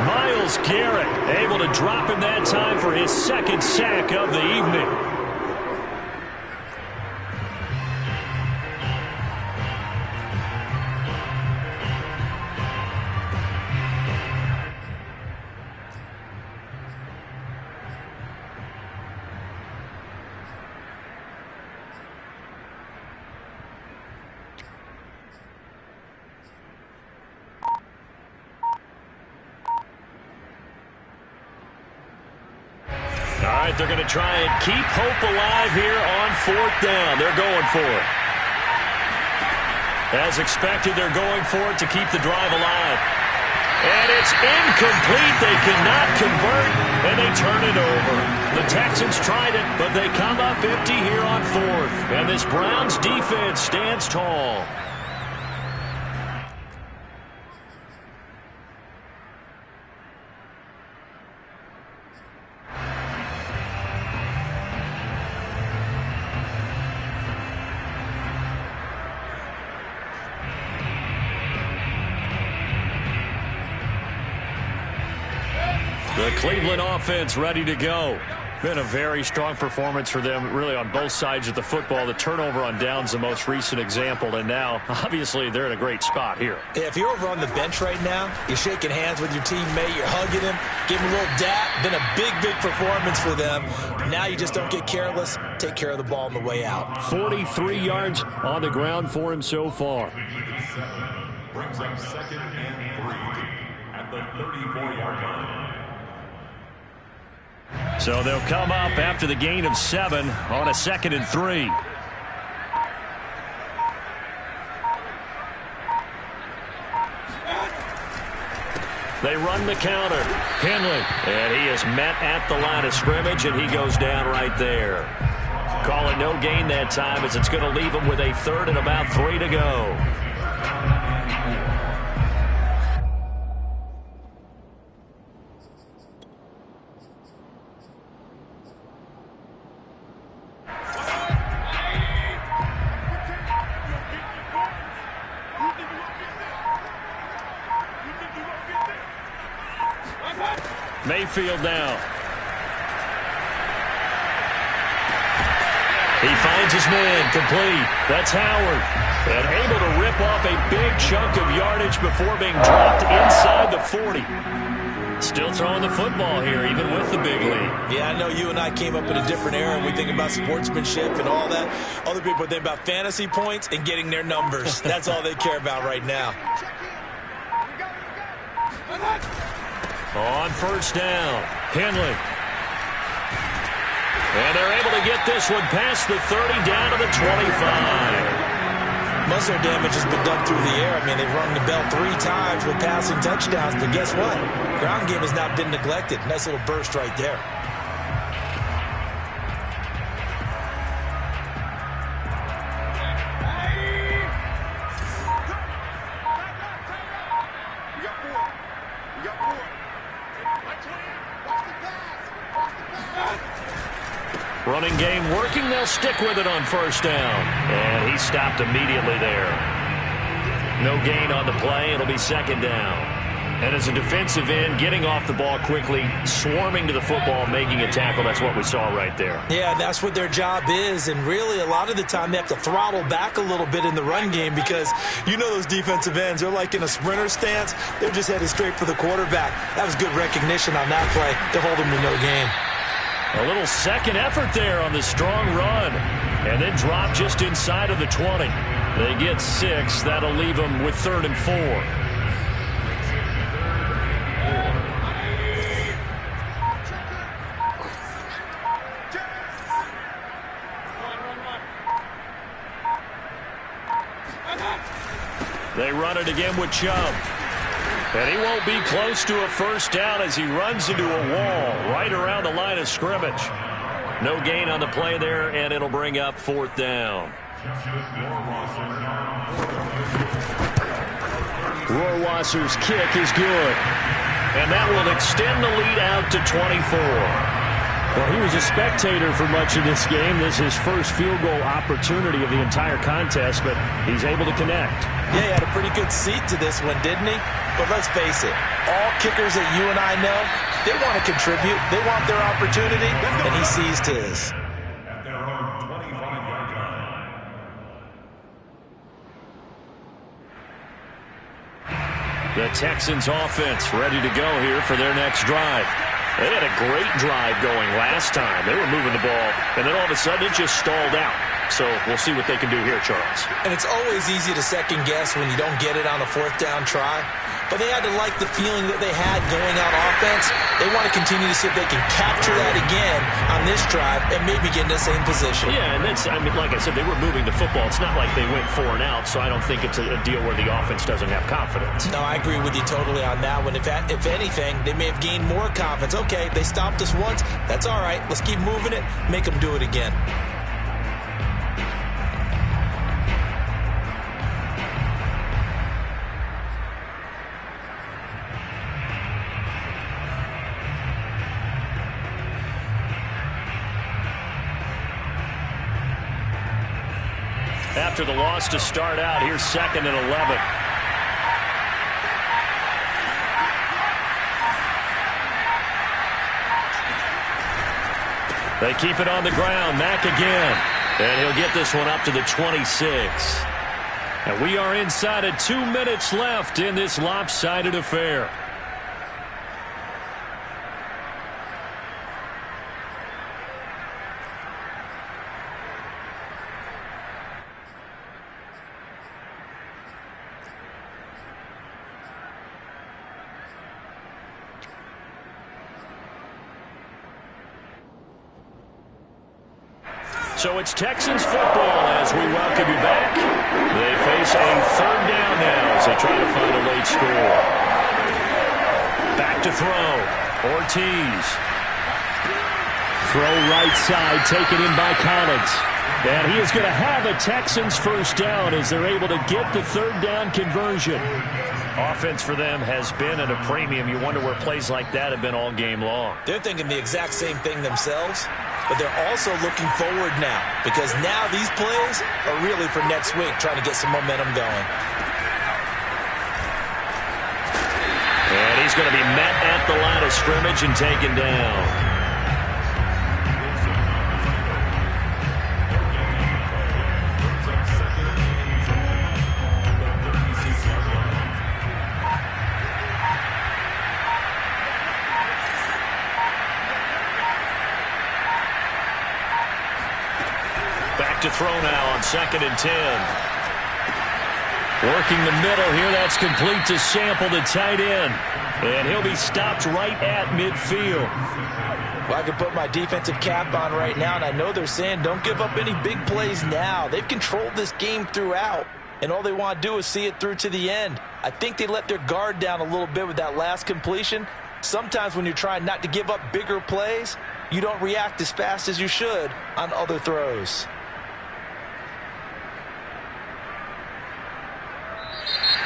Speaker 1: Myles Garrett able to drop him that time for his 2nd sack of the evening. All right, they're going to try and keep hope alive here on 4th down. They're going for it. As expected, they're going for it to keep the drive alive. And it's incomplete. They cannot convert, and they turn it over. The Texans tried it, but they come up empty here on 4th. And this Browns defense stands tall. The Cleveland offense ready to go. Been a very strong performance for them, really, on both sides of the football. The turnover on downs, the most recent example, and now, obviously, they're in a great spot here.
Speaker 2: Yeah, if you're over on the bench right now, you're shaking hands with your teammate, you're hugging him, giving him a little dap. Been a big performance for them. Now you just don't get careless. Take care of the ball on the way out.
Speaker 1: 43 yards on the ground for him so far.
Speaker 4: Brings up 2nd and 3 at the 34-yard line.
Speaker 1: So they'll come up after the gain of 7 on a 2nd and 3. They run the counter. Henley. And he is met at the line of scrimmage, and he goes down right there. Calling no gain that time as it's going to leave him with a 3rd and about 3 to go. Mayfield now. He finds his man, complete. That's Howard. And able to rip off a big chunk of yardage before being dropped inside the 40. Still throwing the football here, even with the big lead.
Speaker 2: Yeah, I know you and I came up in a different era, and we think about sportsmanship and all that. Other people think about fantasy points and getting their numbers. That's all they care about right now.
Speaker 1: On first down, Henley. And they're able to get this one past the 30 down to the 25.
Speaker 2: Most of their damage has been done through the air. I mean, they've rung the bell 3 times with passing touchdowns, but guess what? Ground game has not been neglected. Nice little burst right there.
Speaker 1: Running game working. They'll stick with it on first down. And he stopped immediately there. No gain on the play. It'll be second down. And as a defensive end, getting off the ball quickly, swarming to the football, making a tackle, that's what we saw right there.
Speaker 2: Yeah, that's what their job is. And really, a lot of the time, they have to throttle back a little bit in the run game because you know those defensive ends, they're like in a sprinter stance. They're just headed straight for the quarterback. That was good recognition on that play to hold them to no gain.
Speaker 1: A little second effort there on the strong run. And then drop just inside of the 20. They get 6. That'll leave them with 3rd and 4. They run it again with Chubb. And he won't be close to a first down as he runs into a wall right around the line of scrimmage. No gain on the play there, and it'll bring up 4th down. Rohrwasser's kick is good. And that will extend the lead out to 24.
Speaker 5: Well, he was a spectator for much of this game. This is his first field goal opportunity of the entire contest, but he's able to connect.
Speaker 2: Yeah, he had a pretty good seat to this one, didn't he? But let's face it, all kickers that you and I know, they want to contribute. They want their opportunity, and he seized his.
Speaker 4: At their own 25-yard line.
Speaker 1: The Texans offense ready to go here for their next drive. They had a great drive going last time. They were moving the ball, and then all of a sudden it just stalled out. So we'll see what they can do here, Charles.
Speaker 2: And it's always easy to second guess when you don't get it on a 4th down try. But they had to like the feeling that they had going out offense. They want to continue to see if they can capture that again on this drive and maybe get in the same position.
Speaker 1: Yeah, and that's, I mean, like I said, they were moving the football. It's not like they went 4 and out, so I don't think it's a deal where the offense doesn't have confidence.
Speaker 2: No, I agree with you totally on that one. If anything, they may have gained more confidence. Okay, they stopped us once. That's all right. Let's keep moving it. Make them do it again.
Speaker 1: After the loss to start out, here's 2nd and 11. They keep it on the ground. Mack again. And he'll get this one up to the 26. And we are inside of 2 minutes left in this lopsided affair. So it's Texans football as we welcome you back. They face a 3rd down now as they try to find a late score. Back to throw. Ortiz.
Speaker 5: Throw right side, taken in by Collins. And he is going to have a Texans first down as they're able to get the 3rd down conversion.
Speaker 1: Offense for them has been at a premium. You wonder where plays like that have been all game long.
Speaker 2: They're thinking the exact same thing themselves, but they're also looking forward now because now these plays are really for next week, trying to get some momentum going.
Speaker 1: And he's going to be met at the line of scrimmage and taken down. To throw now on 2nd and 10. Working the middle here. That's complete to Sample, the tight end. And he'll be stopped right at midfield.
Speaker 2: Well, I can put my defensive cap on right now, and I know they're saying don't give up any big plays now. They've controlled this game throughout, and all they want to do is see it through to the end. I think they let their guard down a little bit with that last completion. Sometimes when you're trying not to give up bigger plays, you don't react as fast as you should on other throws.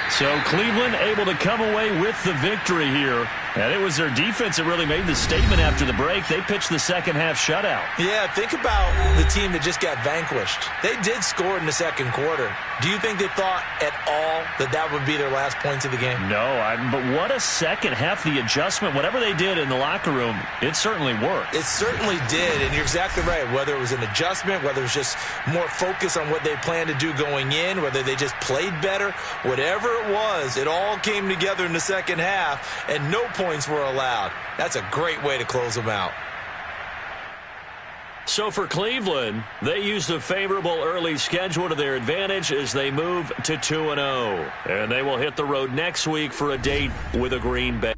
Speaker 1: So Cleveland able to come away with the victory here. And it was their defense that really made the statement after the break. They pitched the second-half shutout.
Speaker 2: Yeah, think about the team that just got vanquished. They did score in the second quarter. Do you think they thought at all that that would be their last points of the game?
Speaker 1: No, but what a second half. The adjustment, whatever they did in the locker room, it certainly worked.
Speaker 2: It certainly did, and you're exactly right. Whether it was an adjustment, whether it was just more focus on what they planned to do going in, whether they just played better, whatever it was, it all came together in the second half, and no points were allowed. That's a great way to close them out.
Speaker 1: So for Cleveland, they used a favorable early schedule to their advantage as they move to 2-0. And they will hit the road next week for a date with a Green Bay.